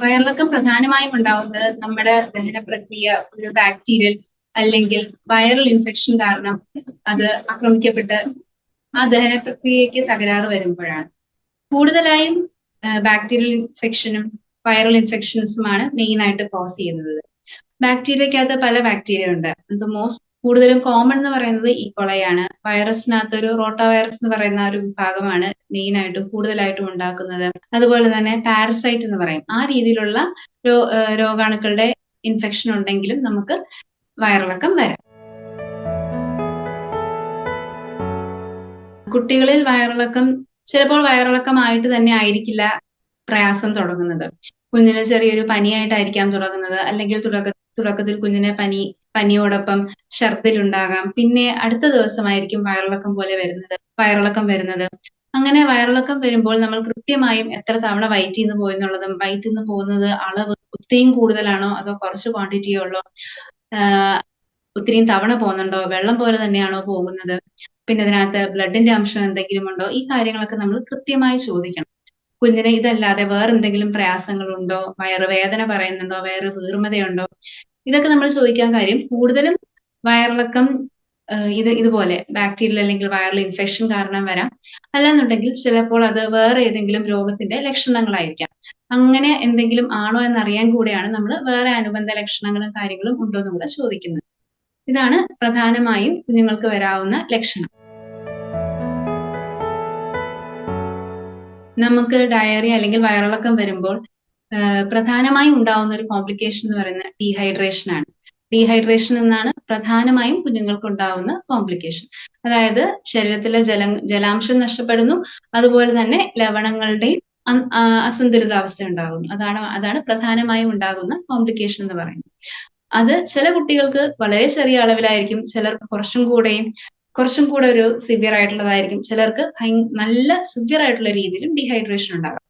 വയറിളക്കം പ്രധാനമായും ഉണ്ടാവുന്നത് നമ്മുടെ ദഹന പ്രക്രിയ ഒരു ബാക്ടീരിയൽ അല്ലെങ്കിൽ വൈറൽ ഇൻഫെക്ഷൻ കാരണം അത് ആക്രമിക്കപ്പെട്ട് ആ ദഹന പ്രക്രിയയ്ക്ക് തകരാറ് വരുമ്പോഴാണ്. കൂടുതലായും ബാക്ടീരിയൽ ഇൻഫെക്ഷനും വൈറൽ ഇൻഫെക്ഷൻസുമാണ് മെയിൻ ആയിട്ട് കോസ് ചെയ്യുന്നത്. ബാക്ടീരിയക്കകത്ത് പല ബാക്ടീരിയ ഉണ്ട്. കൂടുതലും കോമൺ എന്ന് പറയുന്നത് ഈക്കോളയാണ്. വൈറസിനകത്ത് ഒരു റോട്ടാ വൈറസ് എന്ന് പറയുന്ന ഒരു വിഭാഗമാണ് മെയിൻ ആയിട്ടും കൂടുതലായിട്ടും ഉണ്ടാക്കുന്നത്. അതുപോലെ തന്നെ പാരസൈറ്റ് എന്ന് പറയും. ആ രീതിയിലുള്ള രോഗാണുക്കളുടെ ഇൻഫെക്ഷൻ ഉണ്ടെങ്കിലും നമുക്ക് വയറിളക്കം വരാം. കുട്ടികളിൽ വയറിളക്കം ചിലപ്പോൾ വയറിളക്കമായിട്ട് തന്നെ ആയിരിക്കില്ല പ്രയാസം തുടങ്ങുന്നത്. കുഞ്ഞിന് ചെറിയൊരു പനിയായിട്ടായിരിക്കാം തുടങ്ങുന്നത്. അല്ലെങ്കിൽ തുടക്കത്തിൽ കുഞ്ഞിന് പനിയോടൊപ്പം ഛർദിലുണ്ടാകാം. പിന്നെ അടുത്ത ദിവസമായിരിക്കും വയറിളക്കം വരുന്നത്. അങ്ങനെ വയറിളക്കം വരുമ്പോൾ നമ്മൾ കൃത്യമായും എത്ര തവണ വയറ്റിൽ നിന്ന് പോയി എന്നുള്ളതും വയറ്റിൽ നിന്ന് പോകുന്നത് അളവ് ഒത്തിരിയും കൂടുതലാണോ അതോ കുറച്ച് ക്വാണ്ടിറ്റിയേ ഉള്ളോ, ഒത്തിരിയും തവണ പോകുന്നുണ്ടോ, വെള്ളം പോലെ തന്നെയാണോ പോകുന്നത്, പിന്നെ ഇതിനകത്ത് ബ്ലഡിന്റെ അംശം എന്തെങ്കിലും ഉണ്ടോ, ഈ കാര്യങ്ങളൊക്കെ നമ്മൾ കൃത്യമായി ചോദിക്കണം. കുഞ്ഞിന് ഇതല്ലാതെ വേറെ എന്തെങ്കിലും പ്രയാസങ്ങളുണ്ടോ, വയറുവേദന പറയുന്നുണ്ടോ, വയറ് വീർമതയുണ്ടോ, ഇതൊക്കെ നമ്മൾ ചോദിക്കാൻ കാര്യം കൂടുതലും വയറിളക്കം ഇതുപോലെ ബാക്ടീരിയൽ അല്ലെങ്കിൽ വൈറൽ ഇൻഫെക്ഷൻ കാരണം വരാം. അല്ലാന്നുണ്ടെങ്കിൽ ചിലപ്പോൾ അത് വേറെ ഏതെങ്കിലും രോഗത്തിന്റെ ലക്ഷണങ്ങളായിരിക്കാം. അങ്ങനെ എന്തെങ്കിലും ആണോ എന്നറിയാൻ കൂടെയാണ് നമ്മൾ വേറെ അനുബന്ധ ലക്ഷണങ്ങളും കാര്യങ്ങളും ഉണ്ടോ എന്ന് കൂടെ ചോദിക്കുന്നത്. ഇതാണ് പ്രധാനമായും കുഞ്ഞുങ്ങൾക്ക് വരാവുന്ന ലക്ഷണം. നമുക്ക് ഡയറിയ അല്ലെങ്കിൽ വയറിളക്കം വരുമ്പോൾ പ്രധാനമായും ഉണ്ടാവുന്ന ഒരു കോംപ്ലിക്കേഷൻ എന്ന് പറയുന്നത് ഡീഹൈഡ്രേഷൻ ആണ്. ഡീഹൈഡ്രേഷൻ എന്നാണ് പ്രധാനമായും കുഞ്ഞുങ്ങൾക്ക് ഉണ്ടാവുന്ന കോംപ്ലിക്കേഷൻ. അതായത് ശരീരത്തിലെ ജലാംശം നഷ്ടപ്പെടുന്നു, അതുപോലെ തന്നെ ലവണങ്ങളുടെയും അസന്തുലിതാവസ്ഥ ഉണ്ടാകുന്നു. അതാണ് പ്രധാനമായും ഉണ്ടാകുന്ന കോംപ്ലിക്കേഷൻ എന്ന് പറയുന്നത്. അത് ചില കുട്ടികൾക്ക് വളരെ ചെറിയ അളവിലായിരിക്കും, ചിലർക്ക് കുറച്ചും കൂടെ ഒരു സിവിയർ ആയിട്ടുള്ളതായിരിക്കും, ചിലർക്ക് നല്ല സിവിയർ ആയിട്ടുള്ള രീതിയിലും ഡീഹൈഡ്രേഷൻ ഉണ്ടാകാം.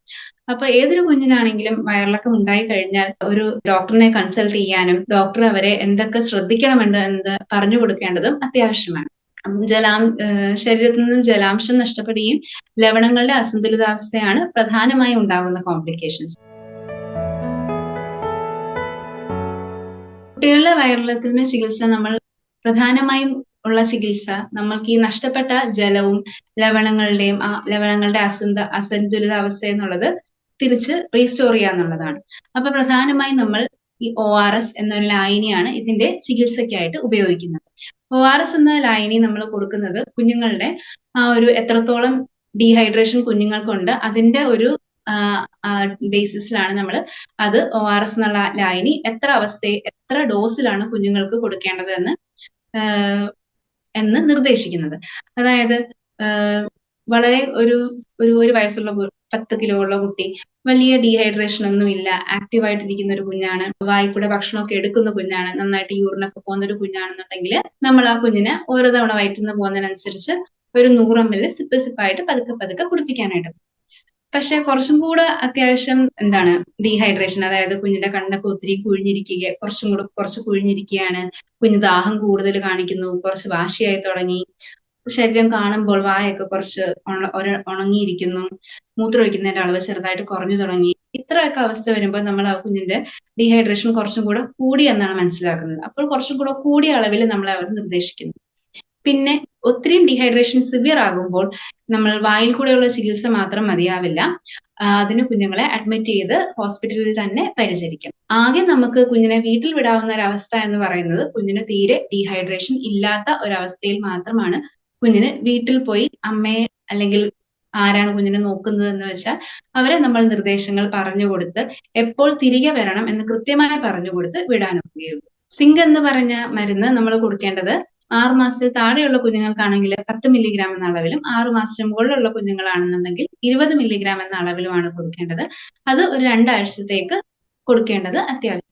അപ്പൊ ഏതൊരു കുഞ്ഞിനാണെങ്കിലും വയറിളക്കം ഉണ്ടായി കഴിഞ്ഞാൽ ഒരു ഡോക്ടറിനെ കൺസൾട്ട് ചെയ്യാനും ഡോക്ടർ അവരെ എന്തൊക്കെ ശ്രദ്ധിക്കണമെന്ന് പറഞ്ഞു കൊടുക്കേണ്ടതും അത്യാവശ്യമാണ്. ശരീരത്തിൽ നിന്നും ജലാംശം നഷ്ടപ്പെടുകയും ലവണങ്ങളുടെ അസന്തുലിതാവസ്ഥയാണ് പ്രധാനമായും ഉണ്ടാകുന്ന കോംപ്ലിക്കേഷൻസ്. കുട്ടികളുടെ വയറിളക്കത്തിന് ചികിത്സ പ്രധാനമായും ഉള്ള ചികിത്സ നമ്മൾക്ക് ഈ നഷ്ടപ്പെട്ട ജലവും ലവണങ്ങളുടെ അസന്തുലിതാവസ്ഥ എന്നുള്ളത് തിരിച്ച് റീസ്റ്റോർ ചെയ്യാന്നുള്ളതാണ്. അപ്പൊ പ്രധാനമായും നമ്മൾ ഈ ORS എന്നൊരു ലായനിയാണ് ഇതിന്റെ ചികിത്സയ്ക്കായിട്ട് ഉപയോഗിക്കുന്നത്. ORS എന്ന ലായനി നമ്മൾ കൊടുക്കുന്നത് കുഞ്ഞുങ്ങളുടെ ഒരു എത്രത്തോളം ഡീഹൈഡ്രേഷൻ കുഞ്ഞുങ്ങൾക്കുണ്ട് അതിന്റെ ഒരു ബേസിസിലാണ് നമ്മൾ അത് ORS എന്നുള്ള ലായനി എത്ര ഡോസിലാണ് കുഞ്ഞുങ്ങൾക്ക് കൊടുക്കേണ്ടത് എന്ന് നിർദ്ദേശിക്കുന്നത്. അതായത് വളരെ ഒരു വയസ്സുള്ള 10 കിലോ ഉള്ള കുട്ടി, വലിയ ഡീഹൈഡ്രേഷൻ ഒന്നുമില്ല, ആക്റ്റീവായിട്ടിരിക്കുന്ന ഒരു കുഞ്ഞാണ്, വായിക്കൂടെ ഭക്ഷണമൊക്കെ എടുക്കുന്ന കുഞ്ഞാണ്, നന്നായിട്ട് യൂറിനൊക്കെ പോകുന്ന ഒരു കുഞ്ഞാണെന്നുണ്ടെങ്കിൽ നമ്മൾ ആ കുഞ്ഞിനെ ഓരോ തവണ വയറ്റിൽ പോകുന്നതിനനുസരിച്ച് ഒരു 100 ml സിപ്പായിട്ട് പതുക്കെ കുടിപ്പിക്കാനായിട്ട്. പക്ഷെ കുറച്ചും കൂടെ അത്യാവശ്യം ഡീഹൈഡ്രേഷൻ, അതായത് കുഞ്ഞിന്റെ കണ്ണൊക്കെ ഒത്തിരി കുറച്ച് കുഴിഞ്ഞിരിക്കുകയാണ്, കുഞ്ഞ് ദാഹം കൂടുതൽ കാണിക്കുന്നു, കുറച്ച് വാശിയായി തുടങ്ങി, ശരീരം കാണുമ്പോൾ വായൊക്കെ കുറച്ച് ഉണങ്ങിയിരിക്കുന്നു, മൂത്രമൊഴിക്കുന്നതിന്റെ അളവ് ചെറുതായിട്ട് കുറഞ്ഞു തുടങ്ങി, ഇത്രയൊക്കെ അവസ്ഥ വരുമ്പോൾ നമ്മൾ ആ കുഞ്ഞിന്റെ ഡീഹൈഡ്രേഷൻ കുറച്ചും കൂടെ കൂടി എന്നാണ് മനസ്സിലാക്കുന്നത്. അപ്പോൾ കുറച്ചും കൂടെ കൂടിയ അളവിൽ നമ്മൾ അവർ നിർദ്ദേശിക്കുന്നു. പിന്നെ ഒത്തിരിയും ഡീഹൈഡ്രേഷൻ സിവിയർ ആകുമ്പോൾ നമ്മൾ വായിൽ കൂടെയുള്ള ചികിത്സ മാത്രം മതിയാവില്ല, അതിന് കുഞ്ഞുങ്ങളെ അഡ്മിറ്റ് ചെയ്ത് ഹോസ്പിറ്റലിൽ തന്നെ പരിചരിക്കും. ആകെ നമുക്ക് കുഞ്ഞിനെ വീട്ടിൽ വിടാവുന്ന ഒരവസ്ഥ എന്ന് പറയുന്നത് കുഞ്ഞിന് തീരെ ഡീഹൈഡ്രേഷൻ ഇല്ലാത്ത ഒരവസ്ഥയിൽ മാത്രമാണ് കുഞ്ഞിന് വീട്ടിൽ പോയി അമ്മയെ അല്ലെങ്കിൽ ആരാണ് കുഞ്ഞിനെ നോക്കുന്നത് എന്ന് വെച്ചാൽ അവരെ നമ്മൾ നിർദ്ദേശങ്ങൾ പറഞ്ഞു കൊടുത്ത് എപ്പോൾ തിരികെ വരണം എന്ന് കൃത്യമായി പറഞ്ഞു കൊടുത്ത് വിടാനൊക്കുകയുള്ളൂ. സിങ്ക് എന്ന് പറഞ്ഞ മരുന്ന് നമ്മൾ കൊടുക്കേണ്ടത് 6 മാസത്തിൽ താഴെയുള്ള കുഞ്ഞുങ്ങൾക്കാണെങ്കിൽ 10 മില്ലിഗ്രാം എന്ന അളവിലും 6 മാസത്തിന് മുകളിലുള്ള കുഞ്ഞുങ്ങളാണെന്നുണ്ടെങ്കിൽ 20 മില്ലിഗ്രാം എന്ന അളവിലുമാണ് കൊടുക്കേണ്ടത്. അത് ഒരു 2 ആഴ്ചത്തേക്ക് കൊടുക്കേണ്ടത് അത്യാവശ്യം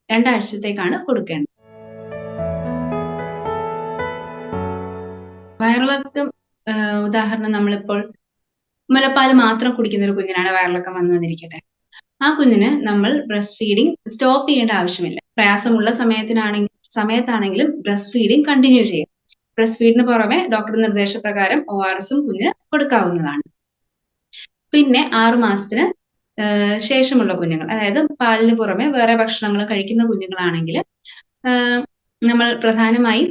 2 ആഴ്ചത്തേക്കാണ് കൊടുക്കേണ്ടത്. വയറിളക്കം ഉദാഹരണം നമ്മളിപ്പോൾ മുലപ്പാൽ മാത്രം കുടിക്കുന്ന ഒരു കുഞ്ഞിനാണ് വയറിളക്കം വന്നിരിക്കട്ടെ, ആ കുഞ്ഞിന് നമ്മൾ ബ്രസ്റ്റ് ഫീഡിങ് സ്റ്റോപ്പ് ചെയ്യേണ്ട ആവശ്യമില്ല. പ്രയാസമുള്ള സമയത്താണെങ്കിലും ബ്രസ്റ്റ് ഫീഡിങ് കണ്ടിന്യൂ ചെയ്യും. ബ്രസ്റ്റ് ഫീഡിന് പുറമെ ഡോക്ടർ നിർദ്ദേശപ്രകാരം ORSഉം കുഞ്ഞിന് കൊടുക്കാവുന്നതാണ്. പിന്നെ 6 മാസത്തിന് ശേഷമുള്ള കുഞ്ഞുങ്ങൾ, അതായത് പാലിന് പുറമെ വേറെ ഭക്ഷണങ്ങൾ കഴിക്കുന്ന കുഞ്ഞുങ്ങളാണെങ്കിൽ നമ്മൾ പ്രധാനമായും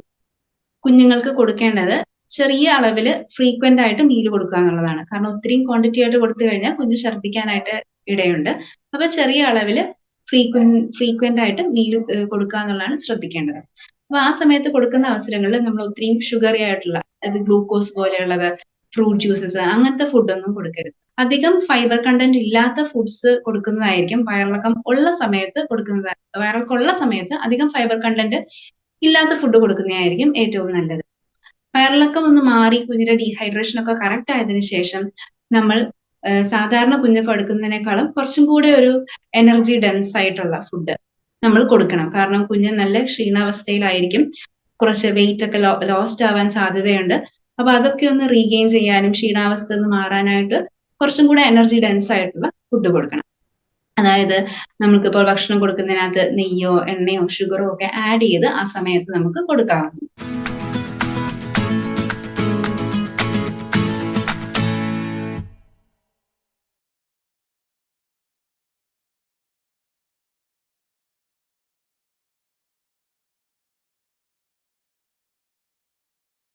കുഞ്ഞുങ്ങൾക്ക് കൊടുക്കേണ്ടത് ചെറിയ അളവില് ഫ്രീക്വന്റ് ആയിട്ട് മീൽ കൊടുക്കുക എന്നുള്ളതാണ്. കാരണം ഒത്തിരിയും ക്വാണ്ടിറ്റി ആയിട്ട് കൊടുത്തു കഴിഞ്ഞാൽ കുഞ്ഞ് ഛർദ്ദിക്കാനായിട്ട് ഇടയുണ്ട്. അപ്പൊ ചെറിയ അളവില് ഫ്രീക്വന്റ് ആയിട്ട് മീൽ കൊടുക്കുക എന്നുള്ളതാണ് ശ്രദ്ധിക്കേണ്ടത്. അപ്പൊ ആ സമയത്ത് കൊടുക്കുന്ന അവസരങ്ങളിൽ നമ്മൾ ഒത്തിരിയും ഷുഗറി ആയിട്ടുള്ള, അതായത് ഗ്ലൂക്കോസ് പോലെയുള്ളത്, ഫ്രൂട്ട് ജ്യൂസസ്, അങ്ങനത്തെ ഫുഡൊന്നും കൊടുക്കരുത്. അധികം ഫൈബർ കണ്ടന്റ് ഇല്ലാത്ത ഫുഡ്സ് കൊടുക്കുന്നതായിരിക്കും വയറിളക്കം ഉള്ള സമയത്ത് കൊടുക്കുന്നത്. വയറിളക്കം ഉള്ള സമയത്ത് അധികം ഫൈബർ കണ്ടന്റ് ഇല്ലാത്ത ഫുഡ് കൊടുക്കുന്നതായിരിക്കും ഏറ്റവും നല്ലത്. വയറിളക്കം ഒന്ന് മാറി കുഞ്ഞിന്റെ ഡീഹൈഡ്രേഷൻ ഒക്കെ കറക്റ്റ് ആയതിനു ശേഷം നമ്മൾ സാധാരണ കുഞ്ഞ് കൊടുക്കുന്നതിനേക്കാളും കുറച്ചും കൂടെ ഒരു എനർജി ഡെൻസ് ആയിട്ടുള്ള ഫുഡ് നമ്മൾ കൊടുക്കണം. കാരണം കുഞ്ഞ് നല്ല ക്ഷീണാവസ്ഥയിലായിരിക്കും, കുറച്ച് വെയിറ്റ് ഒക്കെ ലോസ്റ്റ് ആവാൻ സാധ്യതയുണ്ട്. അപ്പൊ അതൊക്കെ ഒന്ന് റീഗെയിൻ ചെയ്യാനും ക്ഷീണാവസ്ഥ ഒന്ന് മാറാനായിട്ട് കുറച്ചും കൂടെ എനർജി ഡെൻസ് ആയിട്ടുള്ള ഫുഡ് കൊടുക്കണം. അതായത് നമുക്കിപ്പോൾ ഭക്ഷണം കൊടുക്കുന്നതിനകത്ത് നെയ്യോ എണ്ണയോ ഷുഗറോ ഒക്കെ ആഡ് ചെയ്ത് ആ സമയത്ത് നമുക്ക് കൊടുക്കാവുന്നതാണ്.